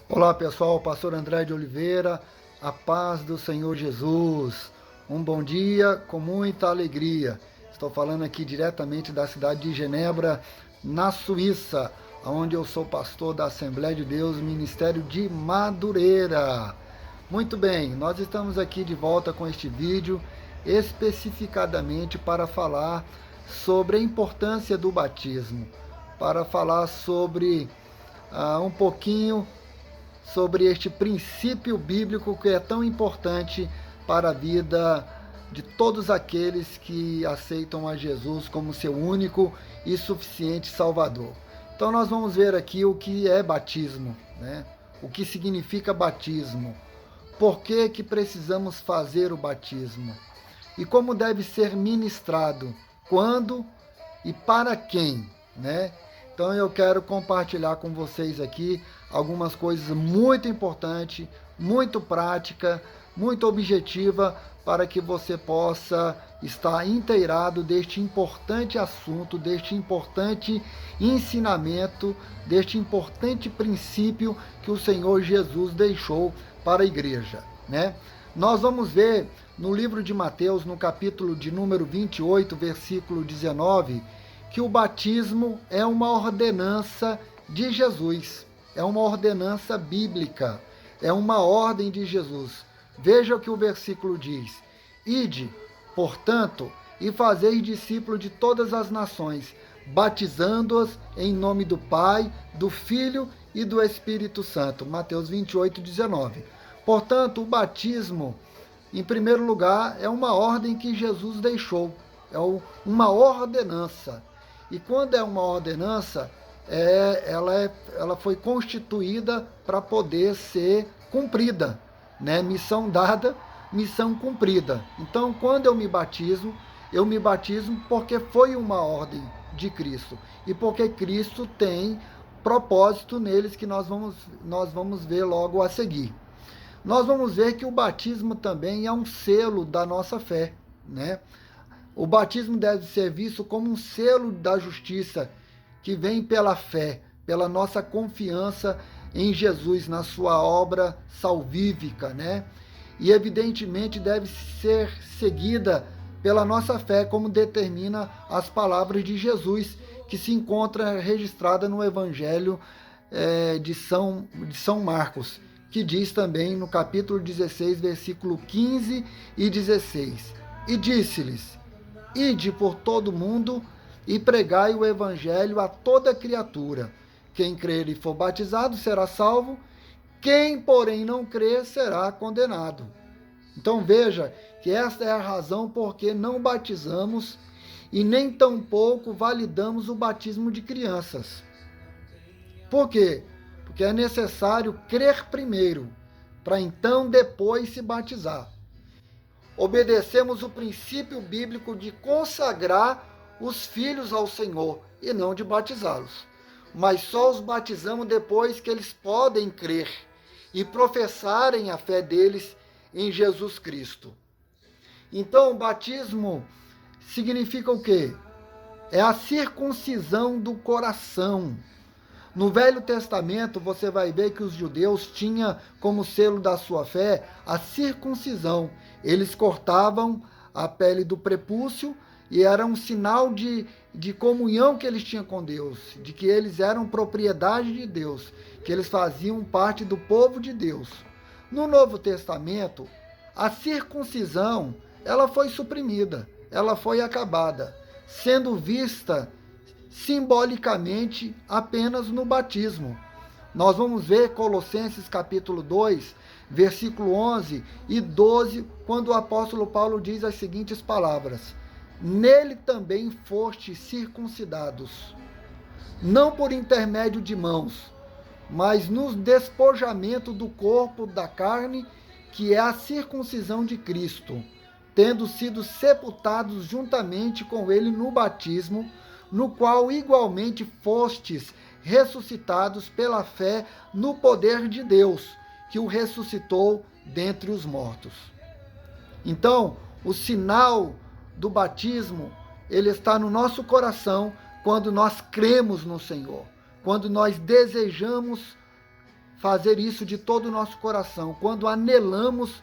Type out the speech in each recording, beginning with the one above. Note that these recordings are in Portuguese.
Olá pessoal, Pastor André de Oliveira, a paz do Senhor Jesus. Um bom dia com muita alegria. Estou falando aqui diretamente da cidade de Genebra, na Suíça, onde eu sou pastor da Assembleia de Deus, Ministério de Madureira. Muito bem, nós estamos aqui de volta com este vídeo, especificadamente para falar sobre a importância do batismo, para falar sobre um pouquinho sobre este princípio bíblico que é tão importante para a vida de todos aqueles que aceitam a Jesus como seu único e suficiente Salvador. Então nós vamos ver aqui o que é batismo, né? O que significa batismo, por que precisamos fazer o batismo e como deve ser ministrado, quando e para quem, né? Então eu quero compartilhar com vocês aqui algumas coisas muito importantes, muito prática, muito objetiva, para que você possa estar inteirado deste importante assunto, deste importante ensinamento, deste importante princípio que o Senhor Jesus deixou para a igreja, né? Nós vamos ver no livro de Mateus, no capítulo de número 28, versículo 19, que o batismo é uma ordenança de Jesus, é uma ordenança bíblica, é uma ordem de Jesus. Veja o que o versículo diz: Ide, portanto, e fazei discípulos de todas as nações, batizando-as em nome do Pai, do Filho e do Espírito Santo. Mateus 28, 19. Portanto, o batismo, em primeiro lugar, é uma ordem que Jesus deixou, é uma ordenança. E quando é uma ordenança, ela foi constituída para poder ser cumprida, né? Missão dada, missão cumprida. Então, quando eu me batizo porque foi uma ordem de Cristo e porque Cristo tem propósito neles que nós vamos ver logo a seguir. Nós vamos ver que o batismo também é um selo da nossa fé, né? O batismo deve ser visto como um selo da justiça que vem pela fé, pela nossa confiança em Jesus, na sua obra salvífica, né? E evidentemente deve ser seguida pela nossa fé, como determina as palavras de Jesus, que se encontra registrada no Evangelho de São Marcos, que diz também no capítulo 16, versículo 15 e 16. E disse-lhes: Ide por todo mundo e pregai o evangelho a toda criatura. Quem crer e for batizado será salvo, quem, porém, não crer será condenado. Então veja que esta é a razão por que não batizamos e nem tampouco validamos o batismo de crianças. Por quê? Porque é necessário crer primeiro, para então depois se batizar. Obedecemos o princípio bíblico de consagrar os filhos ao Senhor e não de batizá-los. Mas só os batizamos depois que eles podem crer e professarem a fé deles em Jesus Cristo. Então, o batismo significa o quê? É a circuncisão do coração. No Velho Testamento, você vai ver que os judeus tinham como selo da sua fé a circuncisão. Eles cortavam a pele do prepúcio e era um sinal de comunhão que eles tinham com Deus, de que eles eram propriedade de Deus, que eles faziam parte do povo de Deus. No Novo Testamento, a circuncisão, ela foi suprimida, ela foi acabada, sendo vista simbolicamente apenas no batismo. Nós vamos ver Colossenses capítulo 2, versículo 11 e 12, quando o apóstolo Paulo diz as seguintes palavras: Nele também fostes circuncidados, não por intermédio de mãos, mas no despojamento do corpo da carne, que é a circuncisão de Cristo, tendo sido sepultados juntamente com ele no batismo, no qual igualmente fostes ressuscitados pela fé no poder de Deus, que o ressuscitou dentre os mortos. Então, o sinal do batismo, ele está no nosso coração quando nós cremos no Senhor, quando nós desejamos fazer isso de todo o nosso coração, quando anelamos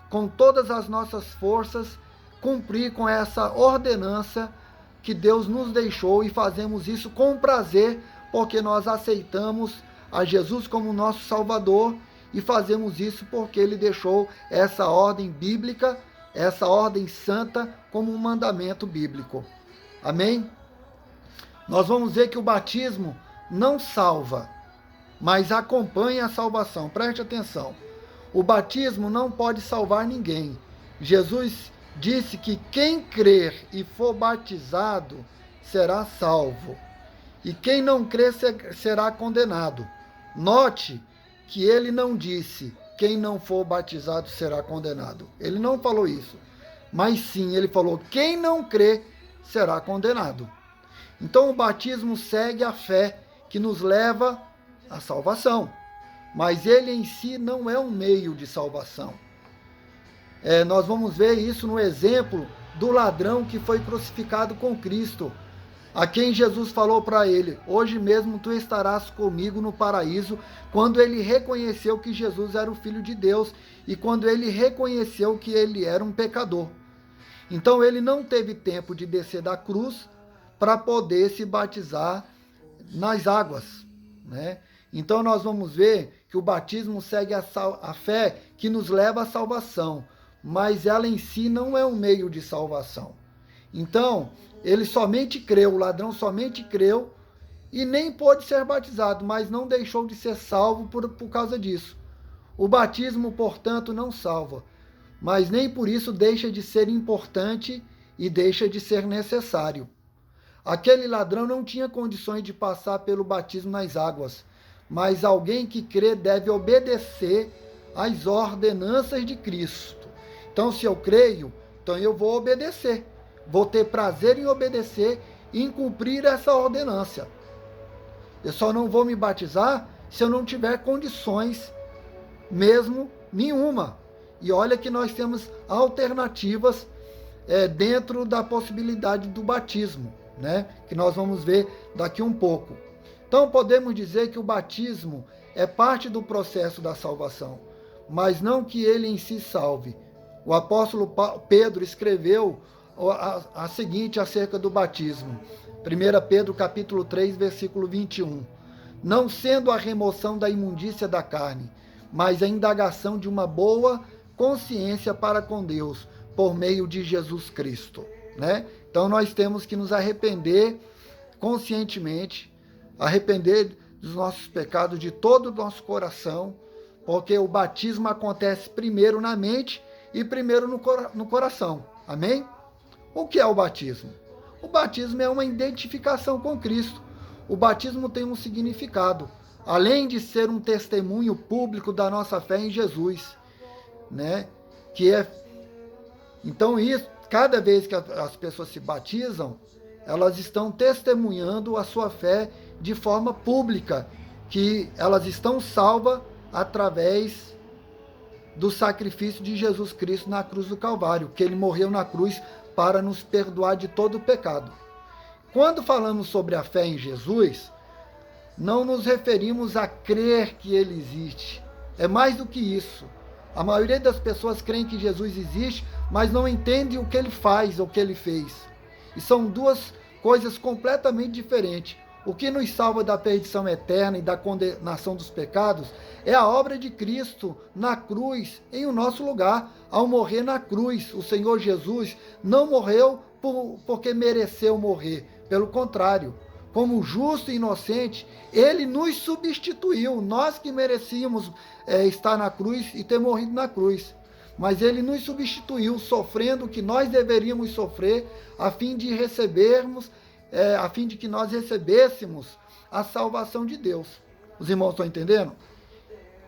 com todas as nossas forças cumprir com essa ordenança que Deus nos deixou, e fazemos isso com prazer, porque nós aceitamos a Jesus como nosso Salvador, e fazemos isso porque Ele deixou essa ordem bíblica, essa ordem santa, como um mandamento bíblico. Amém? Nós vamos ver que o batismo não salva, mas acompanha a salvação. Preste atenção. O batismo não pode salvar ninguém. Jesus disse que quem crer e for batizado será salvo, e quem não crer será condenado. Note que ele não disse quem não for batizado será condenado. Ele não falou isso, mas sim ele falou quem não crer será condenado. Então o batismo segue a fé que nos leva à salvação, mas ele em si não é um meio de salvação. Nós vamos ver isso no exemplo do ladrão que foi crucificado com Cristo, a quem Jesus falou para ele: hoje mesmo tu estarás comigo no paraíso. Quando ele reconheceu que Jesus era o Filho de Deus, e quando ele reconheceu que ele era um pecador. Então ele não teve tempo de descer da cruz para poder se batizar nas águas, né? Então nós vamos ver que o batismo segue a fé que nos leva à salvação, mas ela em si não é um meio de salvação. Então, ele somente creu, o ladrão somente creu e nem pôde ser batizado, mas não deixou de ser salvo por causa disso. O batismo, portanto, não salva, mas nem por isso deixa de ser importante e deixa de ser necessário. Aquele ladrão não tinha condições de passar pelo batismo nas águas, mas alguém que crê deve obedecer às ordenanças de Cristo. Então, se eu creio, então eu vou obedecer. Vou ter prazer em obedecer e em cumprir essa ordenança. Eu só não vou me batizar se eu não tiver condições mesmo nenhuma. E olha que nós temos alternativas dentro da possibilidade do batismo, né? Que nós vamos ver daqui um pouco. Então podemos dizer que o batismo é parte do processo da salvação, mas não que ele em si salve. O apóstolo Pedro escreveu a seguinte acerca do batismo. 1 Pedro capítulo 3, versículo 21. Não sendo a remoção da imundícia da carne, mas a indagação de uma boa consciência para com Deus, por meio de Jesus Cristo, né? Então nós temos que nos arrepender conscientemente, arrepender dos nossos pecados de todo o nosso coração, porque o batismo acontece primeiro na mente e primeiro no coração. Amém? O que é o batismo? O batismo é uma identificação com Cristo. O batismo tem um significado, além de ser um testemunho público da nossa fé em Jesus, né? Então, cada vez que as pessoas se batizam, elas estão testemunhando a sua fé de forma pública, que elas estão salvas através do sacrifício de Jesus Cristo na cruz do Calvário, que ele morreu na cruz para nos perdoar de todo o pecado. Quando falamos sobre a fé em Jesus, não nos referimos a crer que ele existe. É mais do que isso. A maioria das pessoas creem que Jesus existe, mas não entende o que ele faz, o que ele fez. E são duas coisas completamente diferentes. O que nos salva da perdição eterna e da condenação dos pecados é a obra de Cristo na cruz, em o nosso lugar, ao morrer na cruz. O Senhor Jesus não morreu porque mereceu morrer. Pelo contrário, como justo e inocente, ele nos substituiu. Nós que merecíamos estar na cruz e ter morrido na cruz. Mas ele nos substituiu, sofrendo o que nós deveríamos sofrer, a fim de que nós recebêssemos a salvação de Deus. Os irmãos estão entendendo?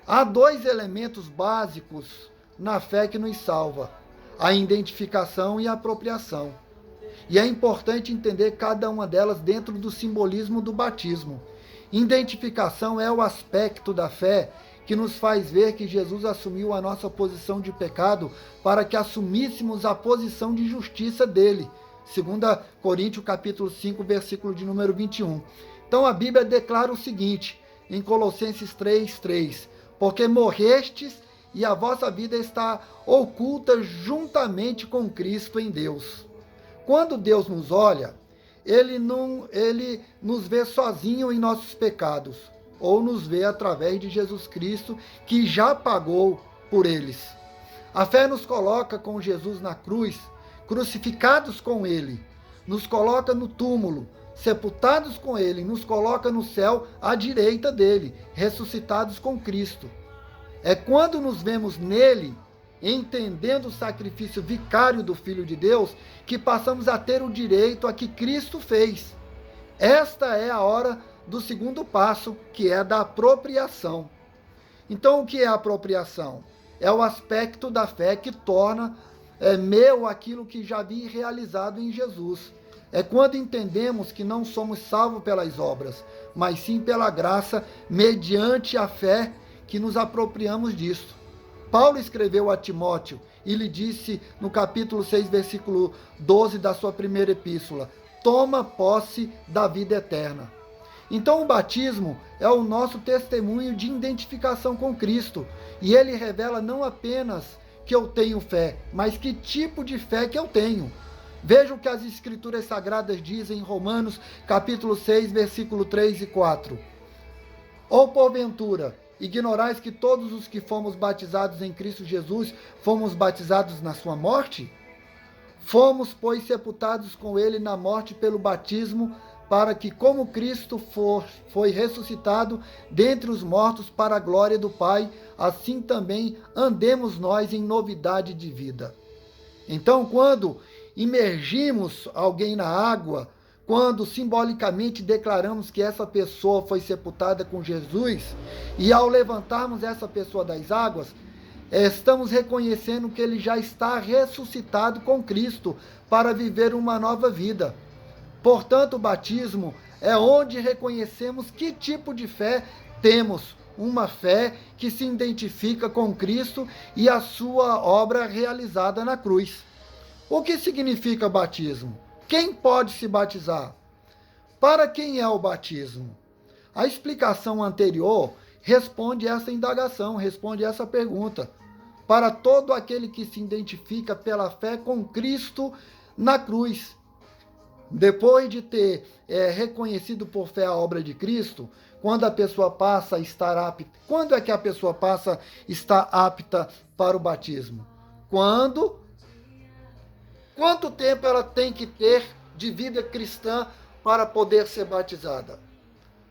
Há dois elementos básicos na fé que nos salva: a identificação e a apropriação. E é importante entender cada uma delas dentro do simbolismo do batismo. Identificação é o aspecto da fé que nos faz ver que Jesus assumiu a nossa posição de pecado para que assumíssemos a posição de justiça dele. 2 Coríntios capítulo 5, versículo de número 21. Então a Bíblia declara o seguinte: em Colossenses 3:3, porque morrestes e a vossa vida está oculta juntamente com Cristo em Deus. Quando Deus nos olha, ele nos vê sozinho em nossos pecados, ou nos vê através de Jesus Cristo, que já pagou por eles. A fé nos coloca com Jesus na cruz, crucificados com ele, nos coloca no túmulo, sepultados com ele, nos coloca no céu à direita dele, ressuscitados com Cristo. É quando nos vemos nele, entendendo o sacrifício vicário do Filho de Deus, que passamos a ter o direito a que Cristo fez. Esta é a hora do segundo passo, que é da apropriação. Então, o que é a apropriação? É o aspecto da fé que torna meu aquilo que já vi realizado em Jesus. É quando entendemos que não somos salvos pelas obras, mas sim pela graça, mediante a fé que nos apropriamos disso. Paulo escreveu a Timóteo e lhe disse no capítulo 6, versículo 12 da sua primeira epístola: toma posse da vida eterna. Então o batismo é o nosso testemunho de identificação com Cristo, e ele revela não apenas que eu tenho fé, mas que tipo de fé que eu tenho. Veja o que as Escrituras Sagradas dizem em Romanos capítulo 6, versículo 3 e 4. Ou porventura, ignorais que todos os que fomos batizados em Cristo Jesus, fomos batizados na sua morte? Fomos, pois, sepultados com ele na morte pelo batismo, para que, como Cristo foi ressuscitado dentre os mortos para a glória do Pai, assim também andemos nós em novidade de vida. Então, quando imergimos alguém na água, quando simbolicamente declaramos que essa pessoa foi sepultada com Jesus, e ao levantarmos essa pessoa das águas, estamos reconhecendo que ele já está ressuscitado com Cristo para viver uma nova vida. Portanto, o batismo é onde reconhecemos que tipo de fé temos, uma fé que se identifica com Cristo e a sua obra realizada na cruz. O que significa batismo? Quem pode se batizar? Para quem é o batismo? A explicação anterior responde essa indagação, responde essa pergunta. Para todo aquele que se identifica pela fé com Cristo na cruz. Depois de ter reconhecido por fé a obra de Cristo, quando a pessoa passa a estar apta, quando é que a pessoa passa a estar apta para o batismo? Quanto tempo ela tem que ter de vida cristã para poder ser batizada?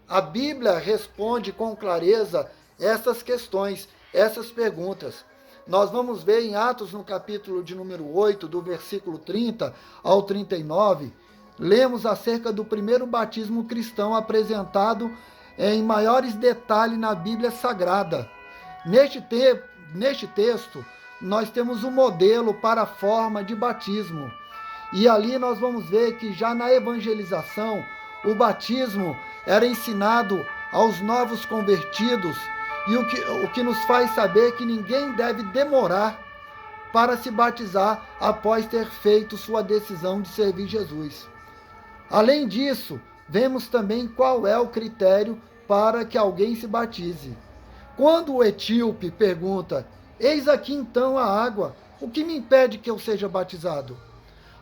A Bíblia responde com clareza essas questões, essas perguntas. Nós vamos ver em Atos, no capítulo de número 8, do versículo 30 ao 39, lemos acerca do primeiro batismo cristão apresentado em maiores detalhes na Bíblia Sagrada. Neste texto, nós temos um modelo para a forma de batismo. E ali nós vamos ver que já na evangelização, o batismo era ensinado aos novos convertidos, e o que nos faz saber que ninguém deve demorar para se batizar após ter feito sua decisão de servir Jesus. Além disso, vemos também qual é o critério para que alguém se batize. Quando o etíope pergunta: eis aqui então a água, o que me impede que eu seja batizado?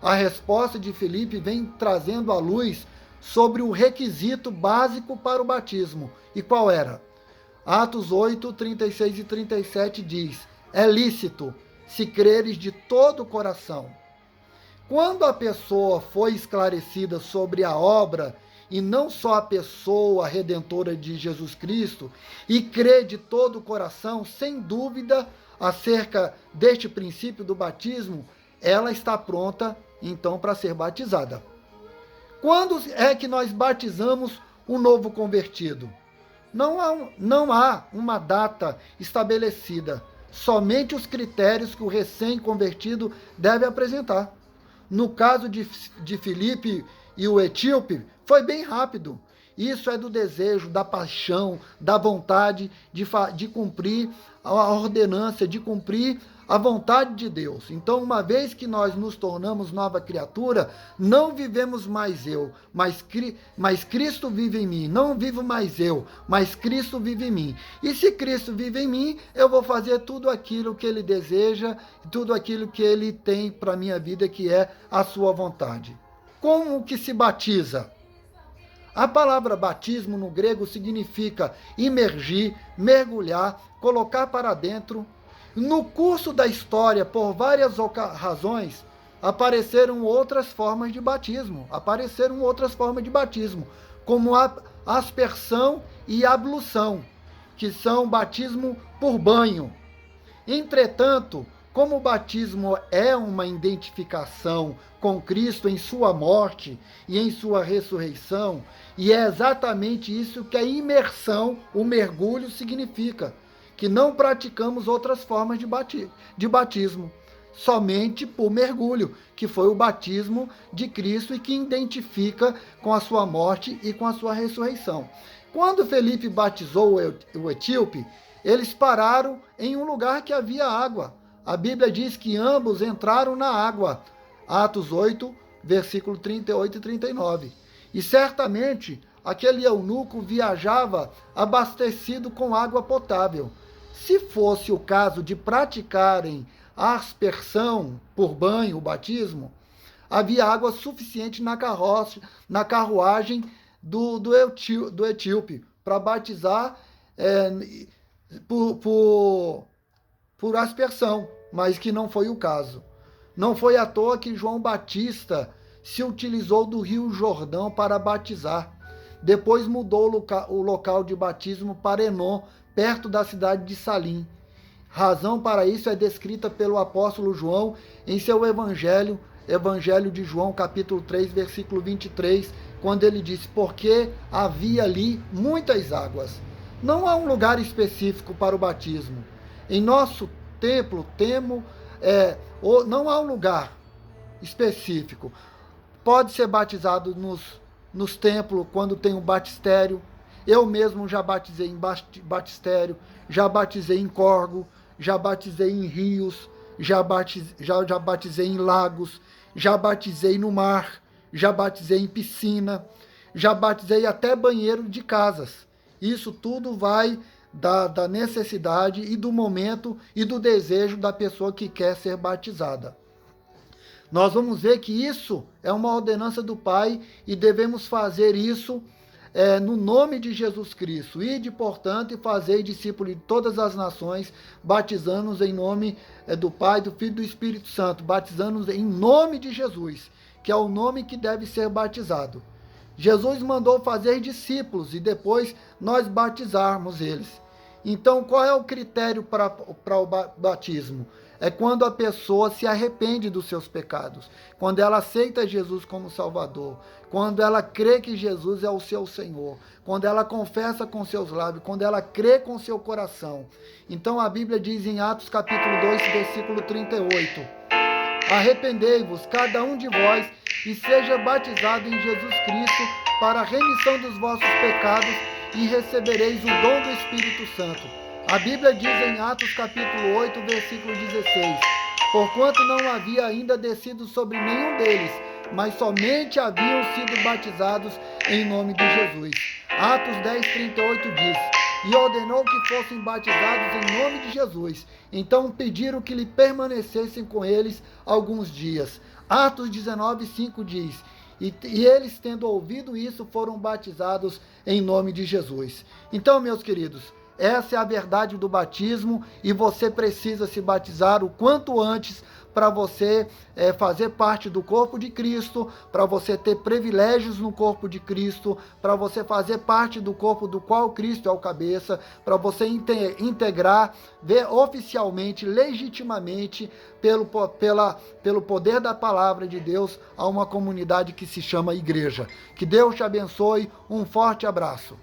A resposta de Filipe vem trazendo à luz sobre o requisito básico para o batismo. E qual era? Atos 8, 36 e 37 diz: é lícito, se creres de todo o coração. Quando a pessoa foi esclarecida sobre a obra, e não só a pessoa redentora de Jesus Cristo, e crê de todo o coração, sem dúvida, acerca deste princípio do batismo, ela está pronta, então, para ser batizada. Quando é que nós batizamos um novo convertido? Não há uma data estabelecida, somente os critérios que o recém-convertido deve apresentar. No caso de Filipe e o etíope, foi bem rápido. Isso é do desejo, da paixão, da vontade de cumprir a ordenança, de cumprir a vontade de Deus. Então, uma vez que nós nos tornamos nova criatura, não vivemos mais eu, mas Cristo vive em mim. Não vivo mais eu, mas Cristo vive em mim. E se Cristo vive em mim, eu vou fazer tudo aquilo que Ele deseja, tudo aquilo que Ele tem para a minha vida, que é a sua vontade. Como que se batiza? A palavra batismo no grego significa imergir, mergulhar, colocar para dentro. No curso da história, por várias razões, apareceram outras formas de batismo. Como a aspersão e ablução, que são batismo por banho. Entretanto, como o batismo é uma identificação com Cristo em sua morte e em sua ressurreição, e é exatamente isso que a imersão, o mergulho, significa, que não praticamos outras formas de batismo, somente por mergulho, que foi o batismo de Cristo e que identifica com a sua morte e com a sua ressurreição. Quando Felipe batizou o etíope, eles pararam em um lugar que havia água. A Bíblia diz que ambos entraram na água. Atos 8, versículo 38 e 39. E certamente aquele eunuco viajava abastecido com água potável. Se fosse o caso de praticarem a aspersão por banho, o batismo, havia água suficiente na carruagem do etíope para batizar por aspersão, mas que não foi o caso. Não foi à toa que João Batista se utilizou do Rio Jordão para batizar. Depois mudou o local de batismo para Enom, perto da cidade de Salim. Razão para isso é descrita pelo apóstolo João em seu Evangelho de João, capítulo 3, versículo 23, quando ele disse: porque havia ali muitas águas. Não há um lugar específico para o batismo. Em nosso templo, não há um lugar específico. Pode ser batizado nos templos, quando tem um batistério. Eu mesmo já batizei em batistério, já batizei em córrego, já batizei em rios, já batizei em lagos, já batizei no mar, já batizei em piscina, já batizei até banheiro de casas. Isso tudo vai da necessidade e do momento e do desejo da pessoa que quer ser batizada. Nós vamos ver que isso é uma ordenança do Pai e devemos fazer isso no nome de Jesus Cristo. Ide, portanto, e fazei discípulos de todas as nações, batizando-os em nome do Pai, do Filho e do Espírito Santo, batizando-os em nome de Jesus, que é o nome que deve ser batizado. Jesus mandou fazer discípulos e depois nós batizarmos eles. Então, qual é o critério para o batismo? É quando a pessoa se arrepende dos seus pecados, quando ela aceita Jesus como Salvador, quando ela crê que Jesus é o seu Senhor, quando ela confessa com seus lábios, quando ela crê com seu coração. Então a Bíblia diz em Atos capítulo 2, versículo 38, arrependei-vos, cada um de vós, e seja batizado em Jesus Cristo para a remissão dos vossos pecados, e recebereis o dom do Espírito Santo. A Bíblia diz em Atos capítulo 8, versículo 16, porquanto não havia ainda descido sobre nenhum deles, mas somente haviam sido batizados em nome de Jesus. Atos 10, 38 diz, e ordenou que fossem batizados em nome de Jesus. Então pediram que lhe permanecessem com eles alguns dias. Atos 19, 5 diz, e eles, tendo ouvido isso, foram batizados em nome de Jesus. Então, meus queridos, essa é a verdade do batismo e você precisa se batizar o quanto antes para você fazer parte do corpo de Cristo, para você ter privilégios no corpo de Cristo, para você fazer parte do corpo do qual Cristo é o cabeça, para você integrar oficialmente, legitimamente, pelo poder da palavra de Deus, a uma comunidade que se chama igreja. Que Deus te abençoe, um forte abraço.